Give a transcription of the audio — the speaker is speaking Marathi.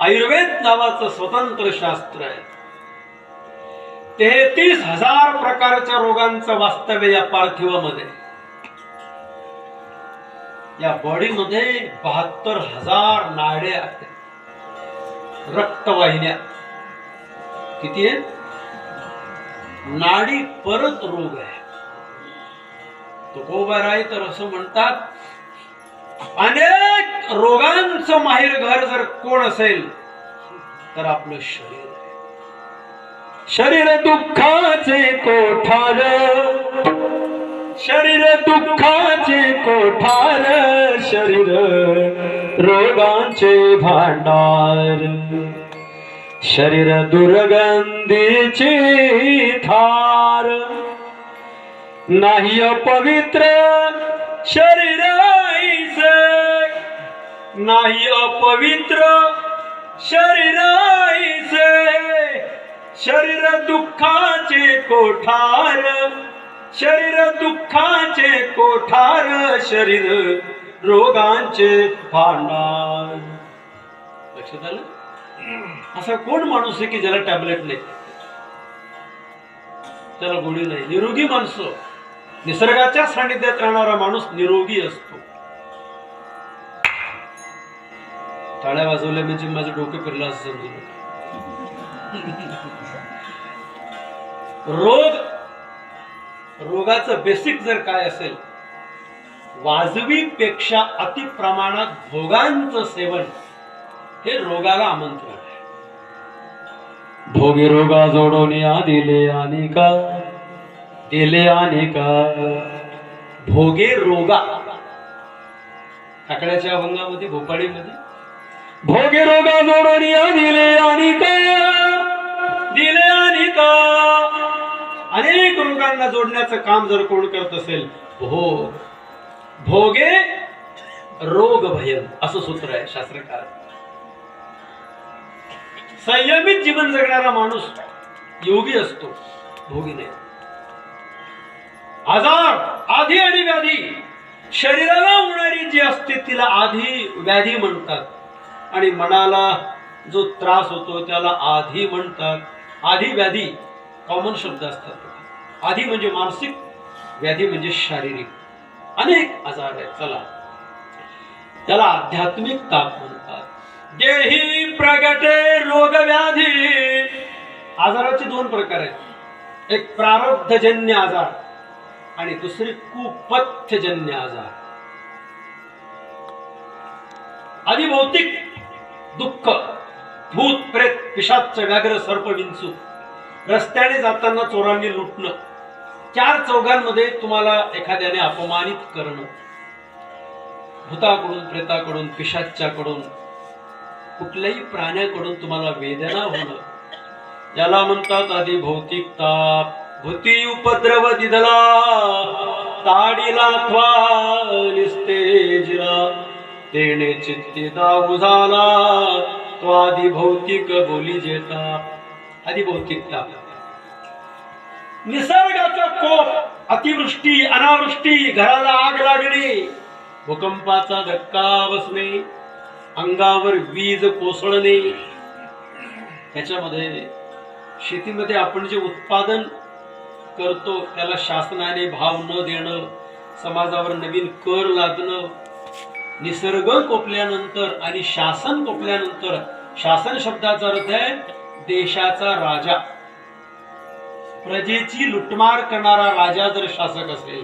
आयुर्वेद नावाचं स्वतंत्र शास्त्र आहे. 33,000 प्रकारच्या रोगांचं वास्तव्य या पार्थिवामध्ये. या बॉडीमध्ये 72,000 नाड्या आहेत, रक्तवाहिन्या. किती आहेत? नाडी परत रोग आहे. तुकोबाराय तर असं म्हणतात, अनेक रोगांचं माहेर घर जर कोण असेल तर आपलं शरीर आहे. शरीर दुःखाचे कोठार, शरीर दुःखाचे कोठार, शरीर रोगांचे भांडार, शरीर दुर्गंधीची थार. नाही अपवित्र शरीर ऐसे, नाही अपवित्र शरीर ऐसे, शरीर दुःखाचे कोठार, शरीर दुःखाचे कोठार, शरीर रोगांचे भांडार. लक्षात आलं? असा कोण माणूस आहे की ज्याला टॅबलेट नाही, त्याला गोळी नाही? निरोगी माणसं, निसर्गाच्या सानिध्यात राहणारा माणूस निरोगी असतो. टाळ्या वाजवल्या म्हणजे माझं डोकं फिरलं असं समजू नका. रोगाचं बेसिक जर काय असेल, वाजवी पेक्षा अति प्रमाणात भोगांचं सेवन हे रोगाला आमंत्रण आहे. भोगी रोगा जोडून दिले अनेका, दिले अनेका. भोगे रोगा, ठाकड्याच्या अभंगामध्ये, भोपाळीमध्ये, भोगे रोगा जोडून दिले अनेका, दिले अनेका. अनेक रोगांना जोडण्याचं काम जर कोण करत असेल, भोगे रोग भयं असं सूत्र आहे शास्त्रकार. संयमित जीवन जगणारा माणूस योगी असतो, भोगी नाही. आजार, आधी आणि व्याधी, शरीराला होणारी जी असते तिला आधी व्याधी म्हणतात, आणि मनाला जो त्रास होतो त्याला आधी म्हणतात. आधी व्याधी कॉमन शब्द असतात. आधी म्हणजे मानसिक, व्याधी म्हणजे शारीरिक. अनेक आजार आहेत. चला, त्याला आध्यात्मिक ताप म्हणतात. देही प्रगटे रोग व्याधी. आजाराचे दोन प्रकार आहेत, एक प्रारब्धजन्य आजार आणि दुसरे कुपथ्यजन्य आजार. आधी भौतिक दुःख, भूत प्रेत पिशाच व्याघ्र सर्प विंचू, रस्त्याने जाताना चोरांनी लुटणं, चार चौघांमध्ये तुम्हाला एखाद्याने अपमानित करणं, भूताकडून, प्रेताकडून, पिशाच्याकडून, कुठल्याही प्राण्याकडून तुम्हाला वेदना होणं, याला म्हणतात आधी भौतिक ताप. भूती उपद्रव दिदला ताडीला त्वा निस्तेजला, तेने चित्ते दाऊ झाला तो आधी भौतिक बोली जेता. आधी भौतिक ताप. निसर्गाचा कोप, अतिवृष्टी, अनावृष्टी, घराला आग लागणे, भूकंपाचा धक्का बसणे, अंगावर वीज कोसळणे. त्याच्यामध्ये शेतीमध्ये आपण जे उत्पादन करतो त्याला शासनाने भाव न देणं, समाजावर नवीन कर लादणं, निसर्ग कोपल्यानंतर आणि शासन कोपल्यानंतर, शासन शब्दाचा अर्थ आहे देशाचा राजा. प्रजेची लुटमार करणारा राजा जर शासक असेल